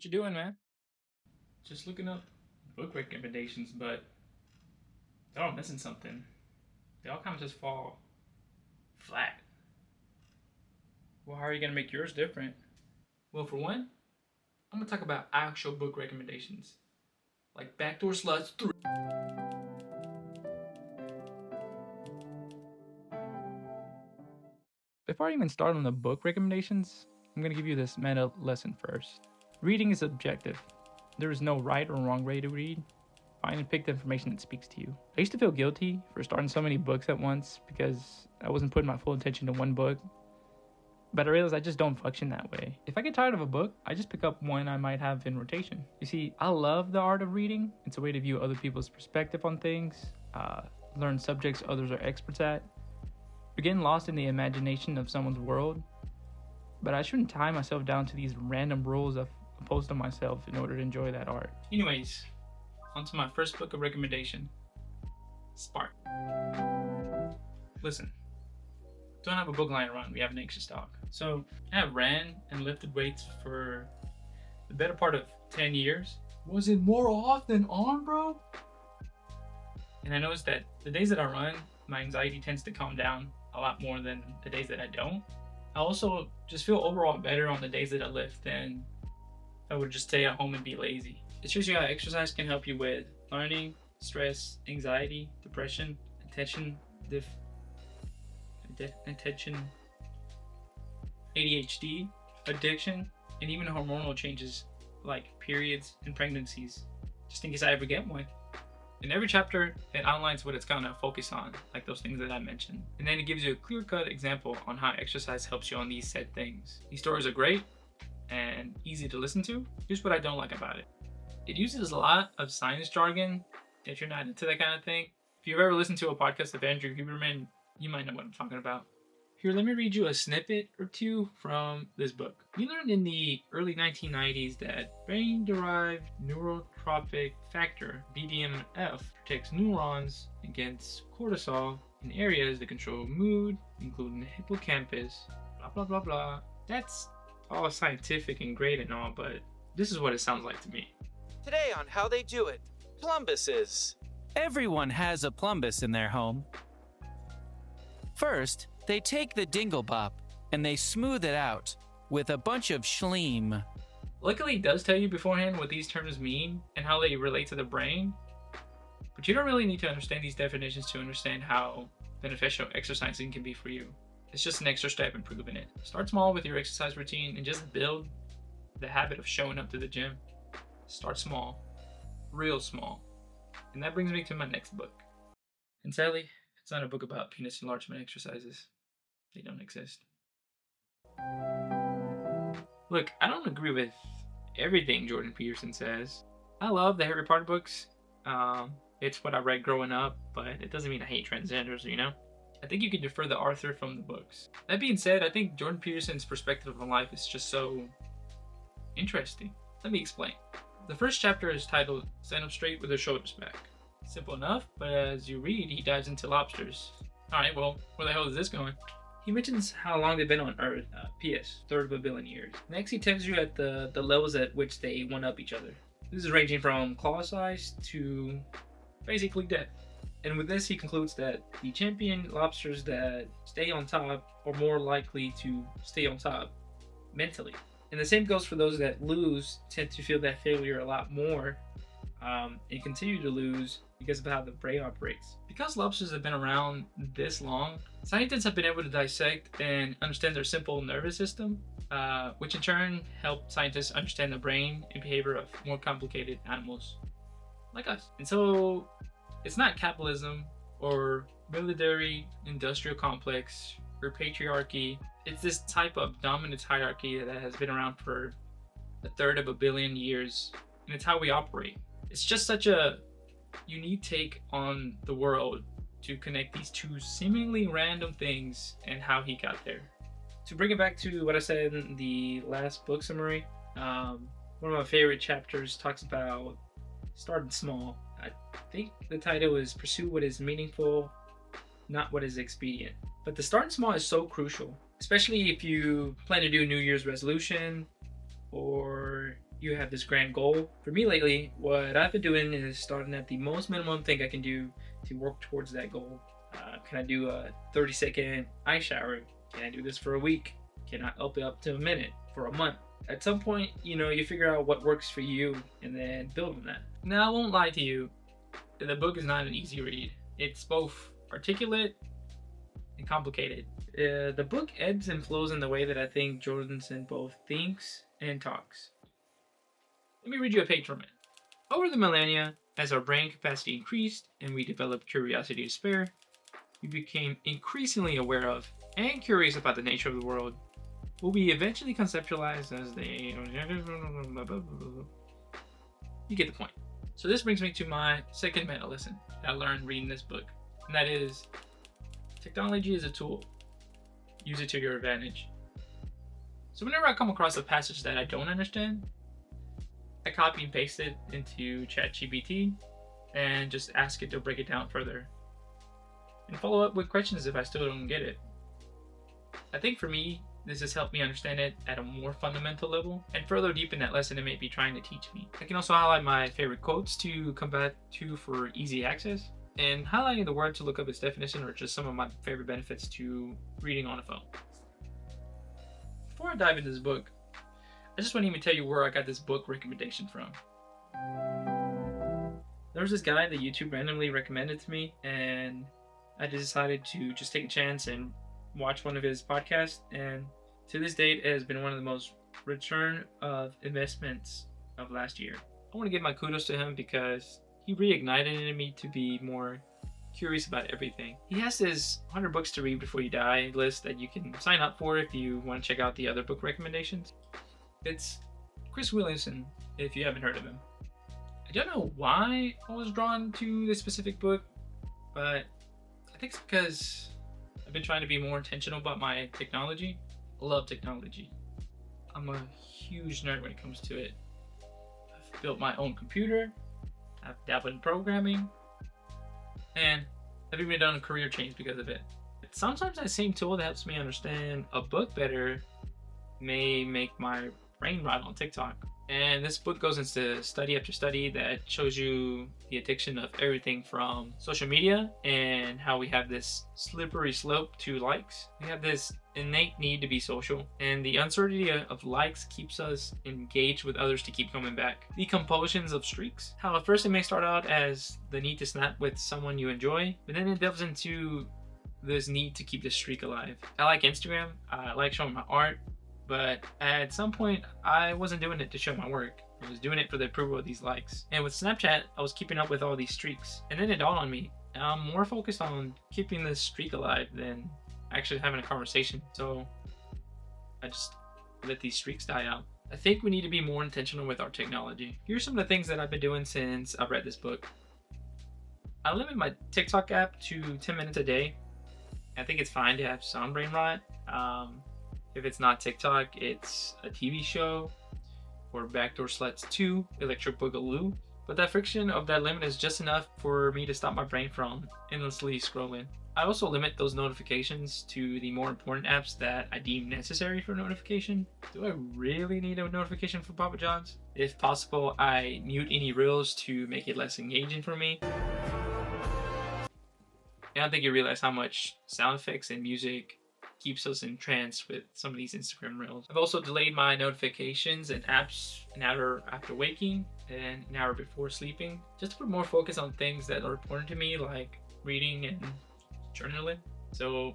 What you doing, man? Just looking up book recommendations, but they're all missing something. They all kind of just fall flat. Well, how are you gonna make yours different? Well, for one, I'm gonna talk about actual book recommendations, like Backdoor Sluts 3. Before I even start on the book recommendations, I'm gonna give you this meta lesson first. Reading is objective. There is no right or wrong way to read. Find and pick the information that speaks to you. I used to feel guilty for starting so many books at once because I wasn't putting my full attention to one book. But I realized I just don't function that way. If I get tired of a book, I just pick up one I might have in rotation. You see, I love the art of reading. It's a way to view other people's perspective on things, learn subjects others are experts at, or getting lost in the imagination of someone's world. But I shouldn't tie myself down to these random rules I've imposed on myself in order to enjoy that art. Anyways, on to my first book of recommendation, Spark. Listen, don't have a book lying around, we have an anxious talk. So I have ran and lifted weights for the better part of 10 years. Was it more off than on, bro? And I noticed that the days that I run, my anxiety tends to calm down a lot more than the days that I don't. I also just feel overall better on the days that I lift than I would just stay at home and be lazy. It shows you how exercise can help you with learning, stress, anxiety, depression, attention, ADHD, addiction, and even hormonal changes like periods and pregnancies, just in case I ever get one. In every chapter, it outlines what it's gonna focus on, like those things that I mentioned. And then it gives you a clear-cut example on how exercise helps you on these said things. These stories are great and easy to listen to. Here's what I don't like about it. It uses a lot of science jargon. If you're not into that kind of thing, if you've ever listened to a podcast of Andrew Huberman, you might know what I'm talking about. Here, let me read you a snippet or two from this book. We learned in the early 1990s that brain-derived neurotrophic factor, BDNF, protects neurons against cortisol in areas that control mood, including the hippocampus, blah, blah, blah, blah. That's all scientific and great and all, but this is what it sounds like to me. Today on How They Do It, plumbuses. Everyone has a plumbus in their home. First, they take the dingle bop and they smooth it out with a bunch of schleem. Luckily, it does tell you beforehand what these terms mean and how they relate to the brain, but you don't really need to understand these definitions to understand how beneficial exercising can be for you. It's just an extra step in proving it. Start small with your exercise routine and just build the habit of showing up to the gym. Start small, real small. And that brings me to my next book. And sadly, it's not a book about penis enlargement exercises. They don't exist. Look, I don't agree with everything Jordan Peterson says. I love the Harry Potter books. It's what I read growing up, but it doesn't mean I hate transgenders, you know? I think you can defer the author from the books. That being said, I think Jordan Peterson's perspective on life is just so interesting. Let me explain. The first chapter is titled Stand Up Straight with Your Shoulders Back. Simple enough, but as you read, he dives into lobsters. Alright, well, where the hell is this going? He mentions how long they've been on Earth, PS, third of a billion years. Next, he tells you at the levels at which they one-up each other. This is ranging from claw size to basically death. And with this, he concludes that the champion lobsters that stay on top are more likely to stay on top mentally. And the same goes for those that lose, tend to feel that failure a lot more and continue to lose because of how the brain operates. Because lobsters have been around this long, scientists have been able to dissect and understand their simple nervous system, which in turn help scientists understand the brain and behavior of more complicated animals like us. And so it's not capitalism or military industrial complex or patriarchy. It's this type of dominance hierarchy that has been around for a third of a billion years, and it's how we operate. It's just such a unique take on the world to connect these two seemingly random things and how he got there. To bring it back to what I said in the last book summary, one of my favorite chapters talks about starting small. I think the title is Pursue What Is Meaningful, Not What Is Expedient. But the starting small is so crucial, especially if you plan to do a New Year's resolution or you have this grand goal. For me lately, what I've been doing is starting at the most minimum thing I can do to work towards that goal. Can I do a 30-second eye shower? Can I do this for a week? Can I up it up to a minute for a month? At some point, you figure out what works for you and then build on that. Now, I won't lie to you, the book is not an easy read. It's both articulate and complicated. The book ebbs and flows in the way that I think Jorgensen both thinks and talks. Let me read you a page from it. Over the millennia, as our brain capacity increased and we developed curiosity to spare, we became increasingly aware of and curious about the nature of the world. Will be eventually conceptualized as the... You get the point. So this brings me to my second meta lesson that I learned reading this book, and that is, technology is a tool. Use it to your advantage. So whenever I come across a passage that I don't understand, I copy and paste it into ChatGPT and just ask it to break it down further, and follow up with questions if I still don't get it. I think for me, this has helped me understand it at a more fundamental level and further deepen that lesson it may be trying to teach me. I can also highlight my favorite quotes to come back to for easy access, and highlighting the word to look up its definition are just some of my favorite benefits to reading on a phone. Before I dive into this book, I just want to even tell you where I got this book recommendation from. There was this guy that YouTube randomly recommended to me, and I decided to just take a chance and watch one of his podcasts, and to this date it has been one of the most return of investments of last year. I want to give my kudos to him because he reignited in me to be more curious about everything. He has this 100 books to read before you die list that you can sign up for if you want to check out the other book recommendations. It's Chris Williamson, if you haven't heard of him. I don't know why I was drawn to this specific book, but I think it's because I've been trying to be more intentional about my technology. I love technology. I'm a huge nerd when it comes to it. I've built my own computer, I've dabbled in programming, and I've even done a career change because of it. But sometimes that same tool that helps me understand a book better may make my brain rot on TikTok. And this book goes into study after study that shows you the addiction of everything from social media and how we have this slippery slope to likes. We have this innate need to be social, and the uncertainty of likes keeps us engaged with others to keep coming back. The compulsions of streaks. How at first it may start out as the need to snap with someone you enjoy, but then it delves into this need to keep the streak alive. I like Instagram. I like showing my art. But at some point, I wasn't doing it to show my work. I was doing it for the approval of these likes. And with Snapchat, I was keeping up with all these streaks. And then it dawned on me, I'm more focused on keeping this streak alive than actually having a conversation. So I just let these streaks die out. I think we need to be more intentional with our technology. Here's some of the things that I've been doing since I've read this book. I limit my TikTok app to 10 minutes a day. I think it's fine to have some brain rot. If it's not TikTok, it's a TV show or Backdoor Sluts 2, Electric Boogaloo. But that friction of that limit is just enough for me to stop my brain from endlessly scrolling. I also limit those notifications to the more important apps that I deem necessary for notification. Do I really need a notification for Papa John's? If possible, I mute any reels to make it less engaging for me. And I don't think you realize how much sound effects and music keeps us entranced with some of these Instagram reels. I've also delayed my notifications and apps an hour after waking and an hour before sleeping, just to put more focus on things that are important to me, like reading and journaling. So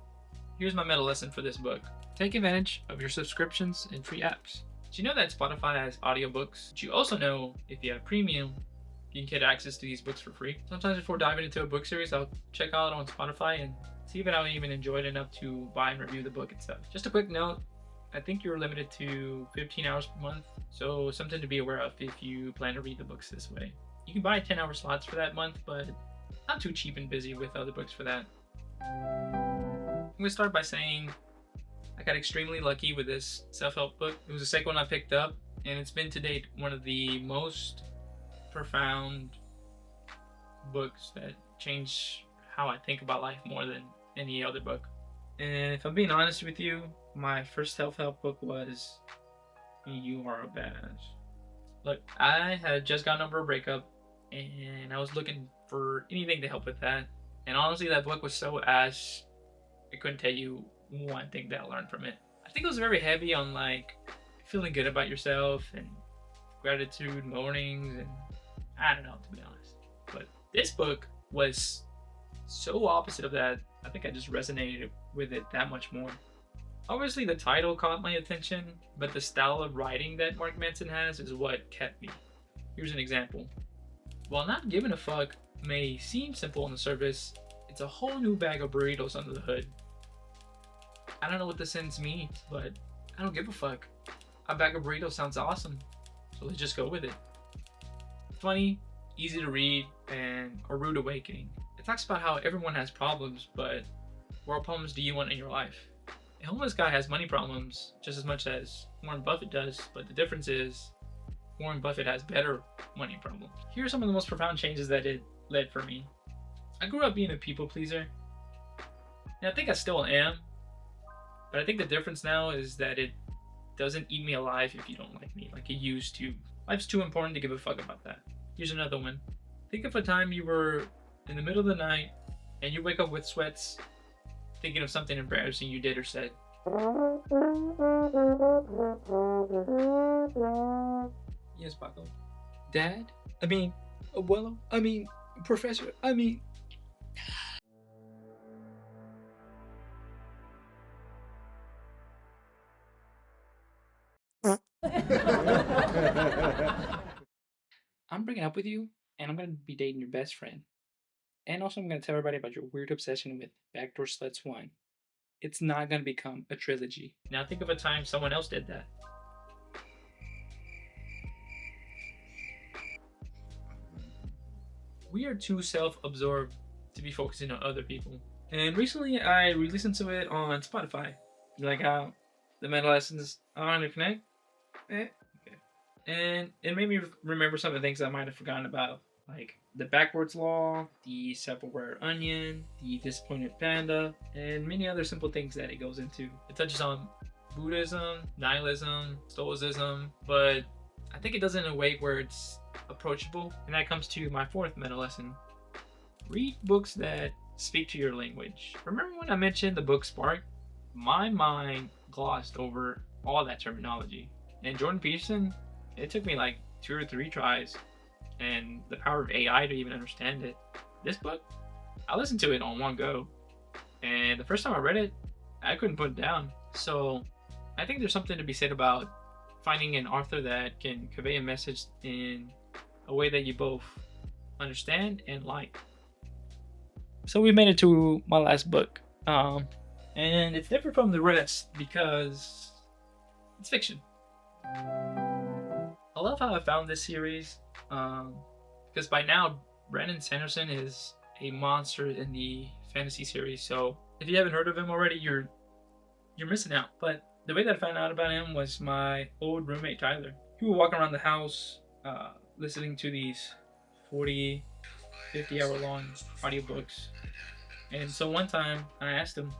here's my meta lesson for this book. Take advantage of your subscriptions and free apps. Did you know that Spotify has audiobooks? Did you also know if you have premium, you can get access to these books for free? Sometimes before diving into a book series, I'll check out on Spotify and see if I even enjoyed it enough to buy and review the book itself. Just a quick note, I think you're limited to 15 hours per month, so something to be aware of if you plan to read the books this way. You can buy 10-hour slots for that month, but not too cheap and busy with other books for that. I'm gonna start by saying I got extremely lucky with this self-help book. It was the second one I picked up, and it's been to date one of the most profound books that changed how I think about life more than any other book. And if I'm being honest with you, my first self-help book was You Are a Badass. Look, I had just gotten over a breakup, and I was looking for anything to help with that. And honestly, that book was so ass. I couldn't tell you one thing that I learned from it. I think it was very heavy on like feeling good about yourself and gratitude mornings, and I don't know, to be honest. But this book was so opposite of that. I think I just resonated with it that much more. Obviously, the title caught my attention, but the style of writing that Mark Manson has is what kept me. Here's an example. While not giving a fuck may seem simple on the surface, it's a whole new bag of burritos under the hood. I don't know what the sentence means, but I don't give a fuck. A bag of burritos sounds awesome, so let's just go with it. Funny, easy to read, and a rude awakening. It talks about how everyone has problems, but what problems do you want in your life? A homeless guy has money problems just as much as Warren Buffett does, but the difference is Warren Buffett has better money problems. Here are some of the most profound changes that it led for me. I grew up being a people pleaser, and I think I still am, but I think the difference now is that it doesn't eat me alive if you don't like me like it used to. Life's too important to give a fuck about that. Here's another one. Think of a time you were in the middle of the night and you wake up with sweats thinking of something embarrassing you did or said. Yes, Paco. Dad? I mean, abuelo? I mean, professor? I mean... I'm breaking up with you, and I'm gonna be dating your best friend. And also, I'm gonna tell everybody about your weird obsession with Backdoor Sluts 1. It's not gonna become a trilogy. Now think of a time someone else did that. We are too self-absorbed to be focusing on other people. And recently I re-listened to it on Spotify. You like how the meta lessons on to connect? Okay. And it made me remember some of the things I might have forgotten about. Like the backwards law, the Sepulchre onion, the disappointed panda, and many other simple things that it goes into. It touches on Buddhism, nihilism, stoicism, but I think it does it in a way where it's approachable. And that comes to my fourth meta lesson. Read books that speak to your language. Remember when I mentioned the book Spark? My mind glossed over all that terminology. And Jordan Peterson, it took me like 2 or 3 tries and the power of AI to even understand it. This book, I listened to it on one go. And the first time I read it, I couldn't put it down. So I think there's something to be said about finding an author that can convey a message in a way that you both understand and like. So we made it to my last book. And it's different from the rest because it's fiction. I love how I found this series because by now Brandon Sanderson is a monster in the fantasy series. So if you haven't heard of him already, you're missing out. But the way that I found out about him was my old roommate Tyler. He would walk around the house listening to these 40, 50-hour long audiobooks. And so one time I asked him,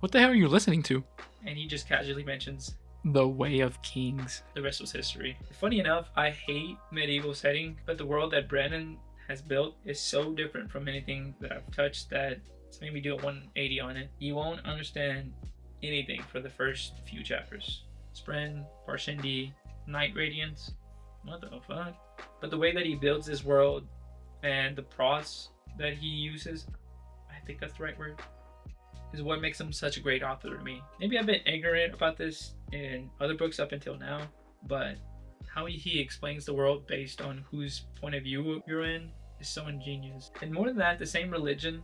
"What the hell are you listening to?" And he just casually mentions The Way of Kings. The rest was history. Funny enough, I hate medieval setting, but the world that Brandon has built is so different from anything that I've touched that it's made me do a 180 on it. You won't understand anything for the first few chapters. Spren, Parshendi, Night Radiance, what the fuck? But the way that he builds this world and the prose that he uses, I think that's the right word, is what makes him such a great author to me. Maybe I've been ignorant about this in other books up until now, but how he explains the world based on whose point of view you're in is so ingenious. And more than that, the same religion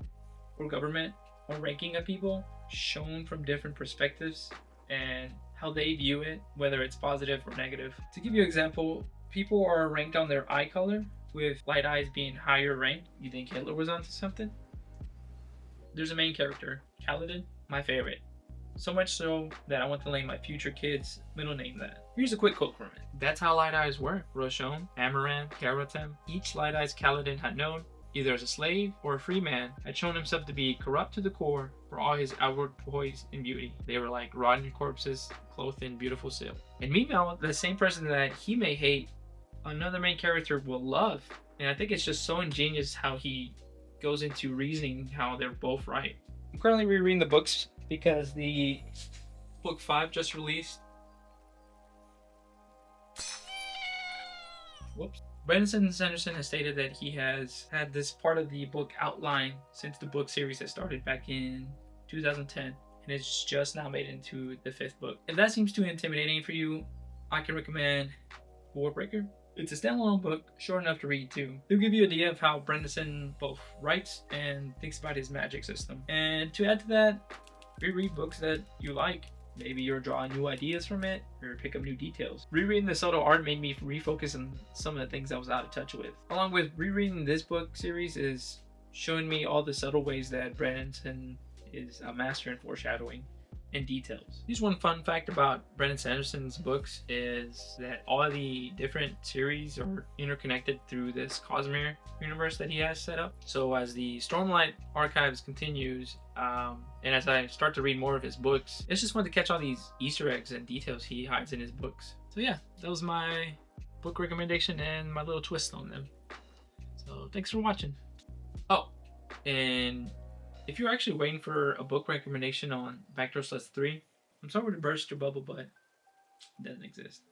or government or ranking of people shown from different perspectives and how they view it, whether it's positive or negative. To give you an example, people are ranked on their eye color, with light eyes being higher ranked. You think Hitler was onto something? There's a main character, Kaladin, my favorite. So much so that I want to name my future kids middle name that. Here's a quick quote from it. That's how light eyes were. Roshon, Amaran, Garatem, each light eyes Kaladin had known, either as a slave or a free man, had shown himself to be corrupt to the core for all his outward poise and beauty. They were like rotten corpses clothed in beautiful silk. And meanwhile, the same person that he may hate another main character will love. And I think it's just so ingenious how he goes into reasoning how they're both right. I'm currently rereading the books because the book 5 just released. Whoops. Brandon Sanderson has stated that he has had this part of the book outlined since the book series has started back in 2010, and it's just now made into the 5th book. If that seems too intimidating for you, I can recommend Warbreaker. It's a standalone book, short enough to read too. It'll give you an idea of how Brandon both writes and thinks about his magic system. And to add to that, reread books that you like. Maybe you're drawing new ideas from it, or pick up new details. Rereading the subtle art made me refocus on some of the things I was out of touch with. Along with rereading this book series is showing me all the subtle ways that Brandon is a master in foreshadowing and details. Just one fun fact about Brandon Sanderson's books is that all of the different series are interconnected through this Cosmere universe that he has set up. So as the Stormlight Archives continues, and as I start to read more of his books, it's just fun to catch all these Easter eggs and details he hides in his books. So yeah, that was my book recommendation and my little twist on them. So thanks for watching. Oh, and if you're actually waiting for a book recommendation on Backdoor Sluts 3, I'm sorry to burst your bubble, but it doesn't exist.